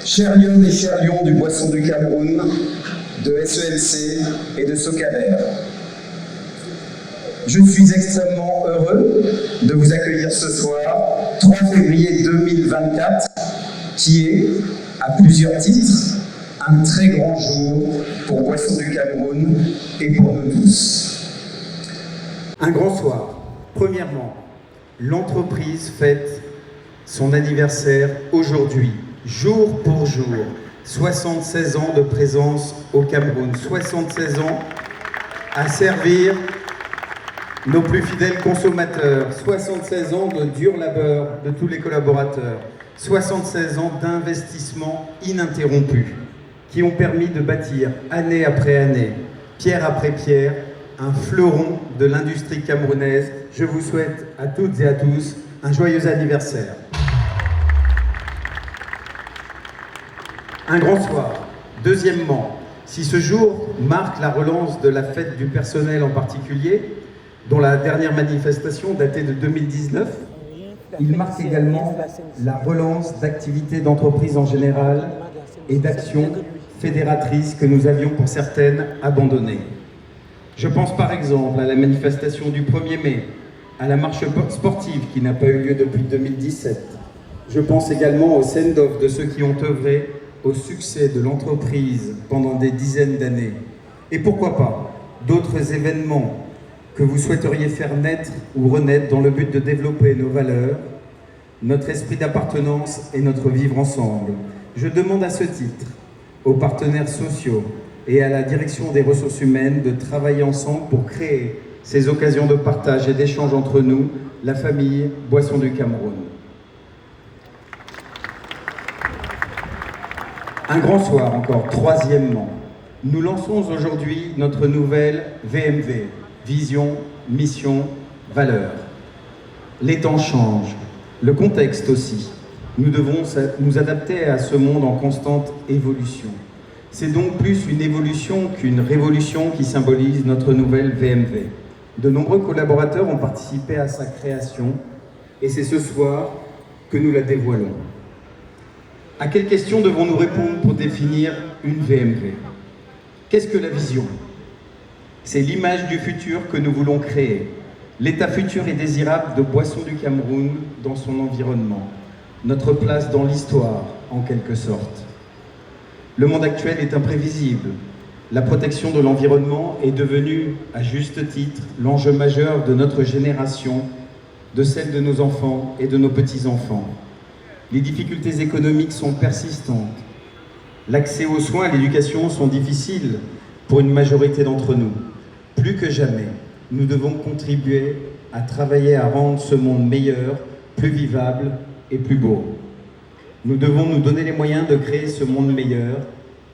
Chers Lyonnes et chers Lions du Boisson du Cameroun, de SEMC et de Socaver, je suis extrêmement heureux de vous accueillir ce soir, 3 février 2024, qui est, à plusieurs titres, un très grand jour pour Boisson du Cameroun et pour nous tous. Un grand soir. Premièrement, l'entreprise fête son anniversaire aujourd'hui, jour pour jour. 76 ans de présence au Cameroun, 76 ans à servir nos plus fidèles consommateurs, 76 ans de dur labeur de tous les collaborateurs, 76 ans d'investissement ininterrompu qui ont permis de bâtir année après année, pierre après pierre, un fleuron de l'industrie camerounaise. Je vous souhaite à toutes et à tous un joyeux anniversaire. Un grand soir. Deuxièmement, si ce jour marque la relance de la fête du personnel en particulier, dont la dernière manifestation datait de 2019, il marque également la relance d'activités d'entreprise en général et d'actions fédératrices que nous avions pour certaines abandonnées. Je pense par exemple à la manifestation du 1er mai, à la marche sportive qui n'a pas eu lieu depuis 2017. Je pense également au send-off de ceux qui ont œuvré au succès de l'entreprise pendant des dizaines d'années. Et pourquoi pas d'autres événements que vous souhaiteriez faire naître ou renaître dans le but de développer nos valeurs, notre esprit d'appartenance et notre vivre ensemble. Je demande à ce titre aux partenaires sociaux et à la direction des ressources humaines de travailler ensemble pour créer ces occasions de partage et d'échange entre nous, la famille Boisson du Cameroun. Un grand soir encore, troisièmement. Nous lançons aujourd'hui notre nouvelle VMV, Vision, Mission, Valeurs. Les temps changent, le contexte aussi. Nous devons nous adapter à ce monde en constante évolution. C'est donc plus une évolution qu'une révolution qui symbolise notre nouvelle VMV. De nombreux collaborateurs ont participé à sa création et c'est ce soir que nous la dévoilons. À quelles questions devons-nous répondre pour définir une VMV? Qu'est-ce que la vision? C'est l'image du futur que nous voulons créer. L'état futur et désirable de Boisson du Cameroun dans son environnement. Notre place dans l'histoire, en quelque sorte. Le monde actuel est imprévisible. La protection de l'environnement est devenue, à juste titre, l'enjeu majeur de notre génération, de celle de nos enfants et de nos petits-enfants. Les difficultés économiques sont persistantes. L'accès aux soins et à l'éducation sont difficiles pour une majorité d'entre nous. Plus que jamais, nous devons contribuer à travailler à rendre ce monde meilleur, plus vivable et plus beau. Nous devons nous donner les moyens de créer ce monde meilleur.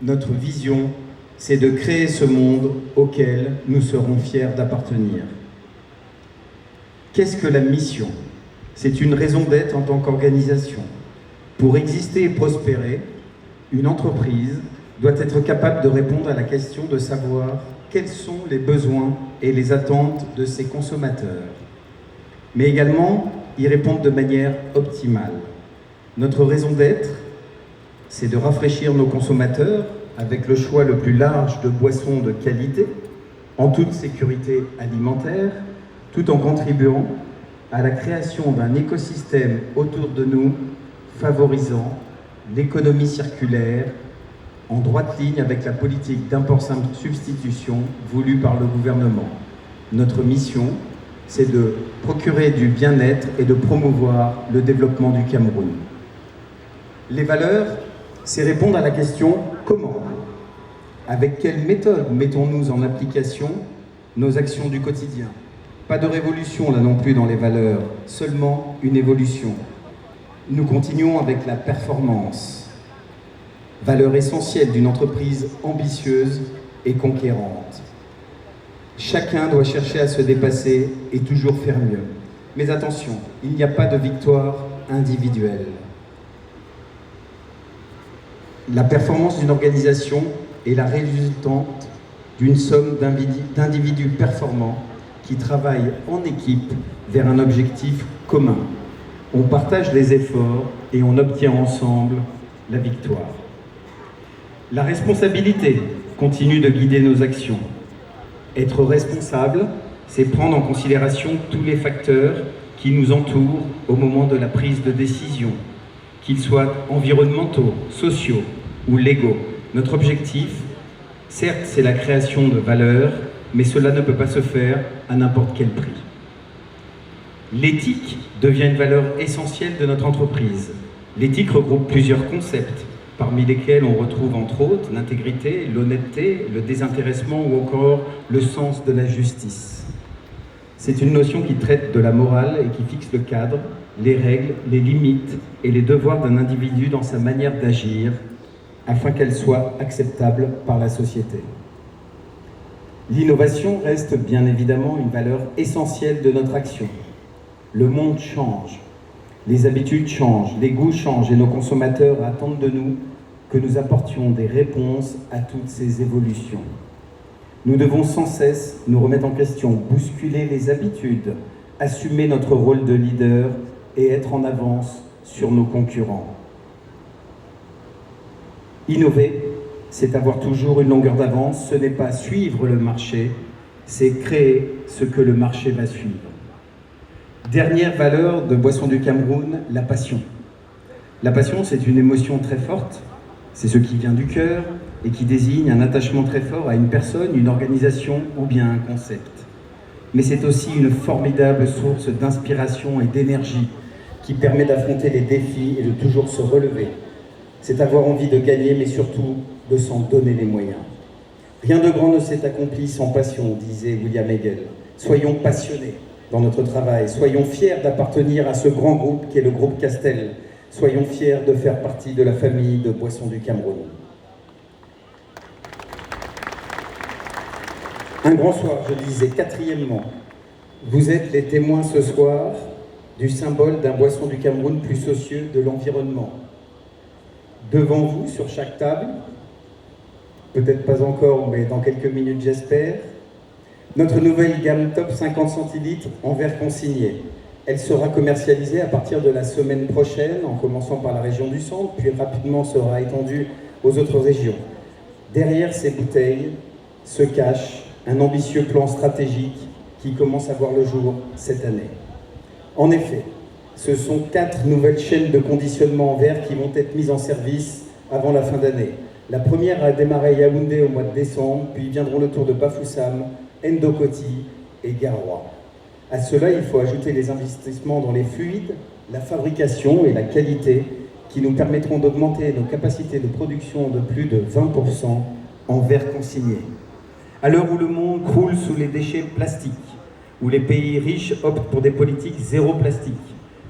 Notre vision, c'est de créer ce monde auquel nous serons fiers d'appartenir. Qu'est-ce que la mission? C'est une raison d'être en tant qu'organisation. Pour exister et prospérer, une entreprise doit être capable de répondre à la question de savoir quels sont les besoins et les attentes de ses consommateurs, mais également y répondre de manière optimale. Notre raison d'être, c'est de rafraîchir nos consommateurs avec le choix le plus large de boissons de qualité, en toute sécurité alimentaire, tout en contribuant à la création d'un écosystème autour de nous favorisant l'économie circulaire en droite ligne avec la politique d'import-substitution voulue par le gouvernement. Notre mission, c'est de procurer du bien-être et de promouvoir le développement du Cameroun. Les valeurs, c'est répondre à la question « Comment ?» Avec quelle méthode mettons-nous en application nos actions du quotidien? Pas de révolution là non plus dans les valeurs, seulement une évolution. Nous continuons avec la performance, valeur essentielle d'une entreprise ambitieuse et conquérante. Chacun doit chercher à se dépasser et toujours faire mieux. Mais attention, il n'y a pas de victoire individuelle. La performance d'une organisation est la résultante d'une somme d'individus performants qui travaillent en équipe vers un objectif commun. On partage les efforts et on obtient ensemble la victoire. La responsabilité continue de guider nos actions. Être responsable, c'est prendre en considération tous les facteurs qui nous entourent au moment de la prise de décision, qu'ils soient environnementaux, sociaux ou légaux. Notre objectif, certes, c'est la création de valeur, mais cela ne peut pas se faire à n'importe quel prix. L'éthique devient une valeur essentielle de notre entreprise. L'éthique regroupe plusieurs concepts, parmi lesquels on retrouve entre autres l'intégrité, l'honnêteté, le désintéressement ou encore le sens de la justice. C'est une notion qui traite de la morale et qui fixe le cadre, les règles, les limites et les devoirs d'un individu dans sa manière d'agir, afin qu'elle soit acceptable par la société. L'innovation reste bien évidemment une valeur essentielle de notre action. Le monde change, les habitudes changent, les goûts changent et nos consommateurs attendent de nous que nous apportions des réponses à toutes ces évolutions. Nous devons sans cesse nous remettre en question, bousculer les habitudes, assumer notre rôle de leader et être en avance sur nos concurrents. Innover, c'est avoir toujours une longueur d'avance, ce n'est pas suivre le marché, c'est créer ce que le marché va suivre. Dernière valeur de Boissons du Cameroun, la passion. La passion, c'est une émotion très forte, c'est ce qui vient du cœur et qui désigne un attachement très fort à une personne, une organisation ou bien un concept. Mais c'est aussi une formidable source d'inspiration et d'énergie qui permet d'affronter les défis et de toujours se relever. C'est avoir envie de gagner, mais surtout de s'en donner les moyens. Rien de grand ne s'est accompli sans passion, disait William Hegel. Soyons passionnés dans notre travail, soyons fiers d'appartenir à ce grand groupe qu'est le groupe Castel, soyons fiers de faire partie de la famille de Boissons du Cameroun. Un grand soir, je disais, quatrièmement, vous êtes les témoins ce soir du symbole d'un Boisson du Cameroun plus soucieux de l'environnement. Devant vous, sur chaque table, peut-être pas encore, mais dans quelques minutes j'espère, notre nouvelle gamme Top 50 centilitres en verre consigné. Elle sera commercialisée à partir de la semaine prochaine, en commençant par la région du centre, puis rapidement sera étendue aux autres régions. Derrière ces bouteilles se cache un ambitieux plan stratégique qui commence à voir le jour cette année. En effet, ce sont 4 nouvelles chaînes de conditionnement en verre qui vont être mises en service avant la fin d'année. La première a démarré à Yaoundé au mois de décembre, puis viendront le tour de Bafoussam, Ndokoti et Garoua. À cela, il faut ajouter les investissements dans les fluides, la fabrication et la qualité qui nous permettront d'augmenter nos capacités de production de plus de 20% en verre consigné. À l'heure où le monde croule sous les déchets plastiques, où les pays riches optent pour des politiques zéro plastique,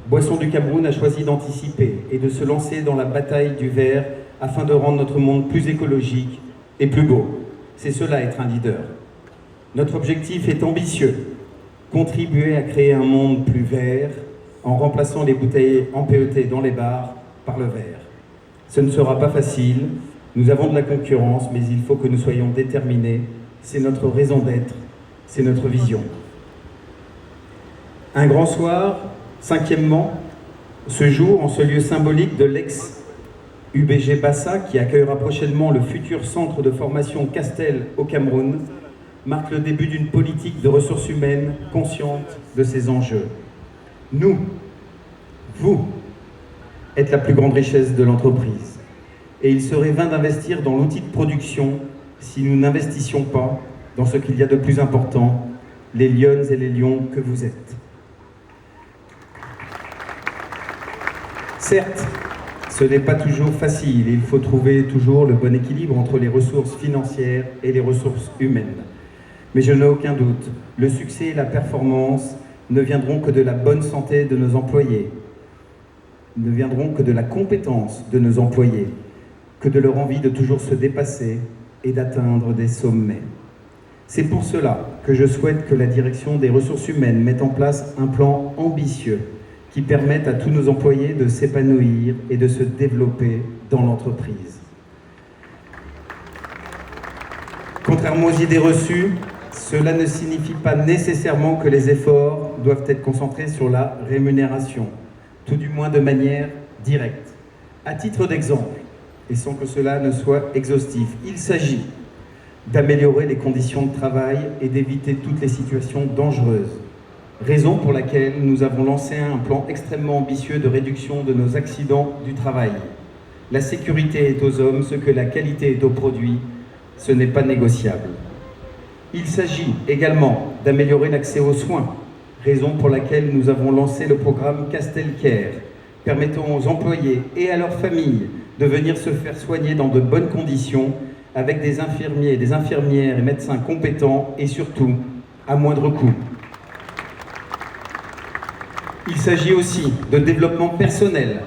Boissons du Cameroun a choisi d'anticiper et de se lancer dans la bataille du verre afin de rendre notre monde plus écologique et plus beau. C'est cela être un leader. Notre objectif est ambitieux, contribuer à créer un monde plus vert en remplaçant les bouteilles en PET dans les bars par le verre. Ce ne sera pas facile, nous avons de la concurrence, mais il faut que nous soyons déterminés. C'est notre raison d'être, c'est notre vision. Un grand soir, cinquièmement, ce jour, en ce lieu symbolique de l'ex-UBG Bassa, qui accueillera prochainement le futur centre de formation Castel au Cameroun, marque le début d'une politique de ressources humaines consciente de ces enjeux. Nous, vous, êtes la plus grande richesse de l'entreprise. Et il serait vain d'investir dans l'outil de production si nous n'investissions pas dans ce qu'il y a de plus important, les lionnes et les lions que vous êtes. Certes, ce n'est pas toujours facile et il faut trouver toujours le bon équilibre entre les ressources financières et les ressources humaines. Mais je n'ai aucun doute, le succès et la performance ne viendront que de la bonne santé de nos employés, ne viendront que de la compétence de nos employés, que de leur envie de toujours se dépasser et d'atteindre des sommets. C'est pour cela que je souhaite que la direction des ressources humaines mette en place un plan ambitieux qui permette à tous nos employés de s'épanouir et de se développer dans l'entreprise. Contrairement aux idées reçues, cela ne signifie pas nécessairement que les efforts doivent être concentrés sur la rémunération, tout du moins de manière directe. À titre d'exemple, et sans que cela ne soit exhaustif. Il s'agit d'améliorer les conditions de travail et d'éviter toutes les situations dangereuses. Raison pour laquelle nous avons lancé un plan extrêmement ambitieux de réduction de nos accidents du travail. La sécurité est aux hommes ce que la qualité est aux produits, ce n'est pas négociable. Il s'agit également d'améliorer l'accès aux soins, raison pour laquelle nous avons lancé le programme Castelcare, permettant aux employés et à leurs familles de venir se faire soigner dans de bonnes conditions avec des infirmiers, des infirmières et médecins compétents et surtout à moindre coût. Il s'agit aussi de développement personnel,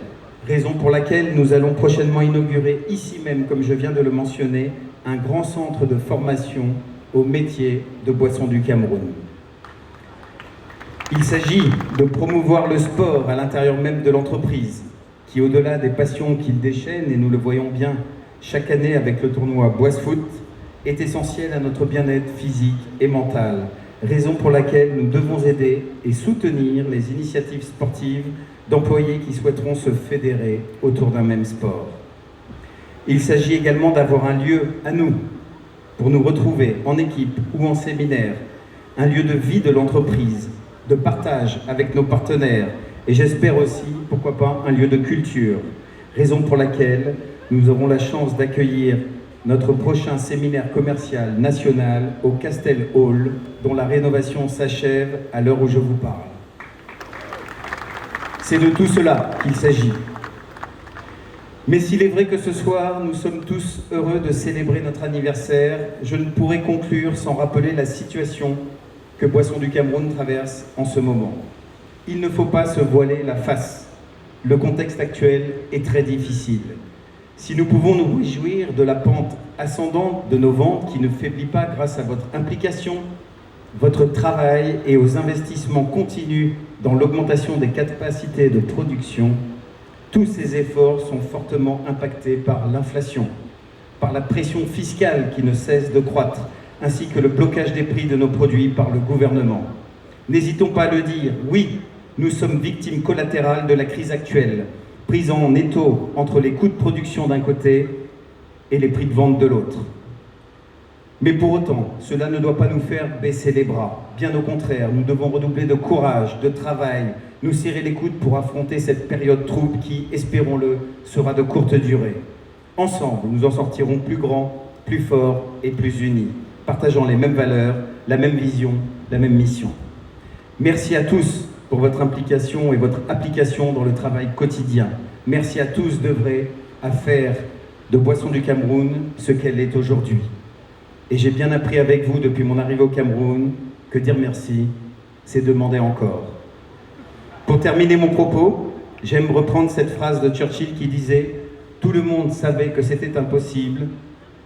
raison pour laquelle nous allons prochainement inaugurer ici même, comme je viens de le mentionner, un grand centre de formation au métier de Boissons du Cameroun. Il s'agit de promouvoir le sport à l'intérieur même de l'entreprise, qui au-delà des passions qu'il déchaîne, et nous le voyons bien chaque année avec le tournoi Boisfoot, est essentiel à notre bien-être physique et mental, raison pour laquelle nous devons aider et soutenir les initiatives sportives d'employés qui souhaiteront se fédérer autour d'un même sport. Il s'agit également d'avoir un lieu à nous, pour nous retrouver en équipe ou en séminaire, un lieu de vie de l'entreprise, de partage avec nos partenaires et j'espère aussi, pourquoi pas, un lieu de culture, raison pour laquelle nous aurons la chance d'accueillir notre prochain séminaire commercial national au Castel Hall, dont la rénovation s'achève à l'heure où je vous parle. C'est de tout cela qu'il s'agit. Mais s'il est vrai que ce soir, nous sommes tous heureux de célébrer notre anniversaire, je ne pourrais conclure sans rappeler la situation que Boissons du Cameroun traverse en ce moment. Il ne faut pas se voiler la face. Le contexte actuel est très difficile. Si nous pouvons nous réjouir de la pente ascendante de nos ventes qui ne faiblit pas grâce à votre implication, votre travail et aux investissements continus dans l'augmentation des capacités de production, tous ces efforts sont fortement impactés par l'inflation, par la pression fiscale qui ne cesse de croître, ainsi que le blocage des prix de nos produits par le gouvernement. N'hésitons pas à le dire, oui, nous sommes victimes collatérales de la crise actuelle, prise en étau entre les coûts de production d'un côté et les prix de vente de l'autre. Mais pour autant, cela ne doit pas nous faire baisser les bras. Bien au contraire, nous devons redoubler de courage, de travail, nous serrer les coudes pour affronter cette période trouble qui, espérons-le, sera de courte durée. Ensemble, nous en sortirons plus grands, plus forts et plus unis, partageant les mêmes valeurs, la même vision, la même mission. Merci à tous pour votre implication et votre application dans le travail quotidien. Merci à tous d'œuvrer à faire de Boissons du Cameroun ce qu'elle est aujourd'hui. Et j'ai bien appris avec vous depuis mon arrivée au Cameroun que dire merci, c'est demander encore. Pour terminer mon propos, j'aime reprendre cette phrase de Churchill qui disait « Tout le monde savait que c'était impossible.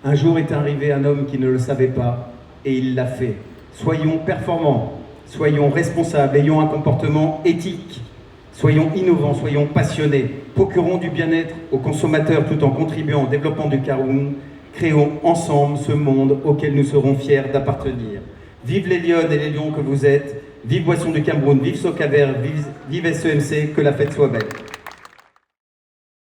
Un jour est arrivé un homme qui ne le savait pas et il l'a fait. Soyons performants, soyons responsables, ayons un comportement éthique, soyons innovants, soyons passionnés, procurons du bien-être aux consommateurs tout en contribuant au développement du Cameroun. Créons ensemble ce monde auquel nous serons fiers d'appartenir. Vive les Lyonnes et les Lions que vous êtes, vive Boissons du Cameroun, vive Socaver, vive SEMC, que la fête soit belle.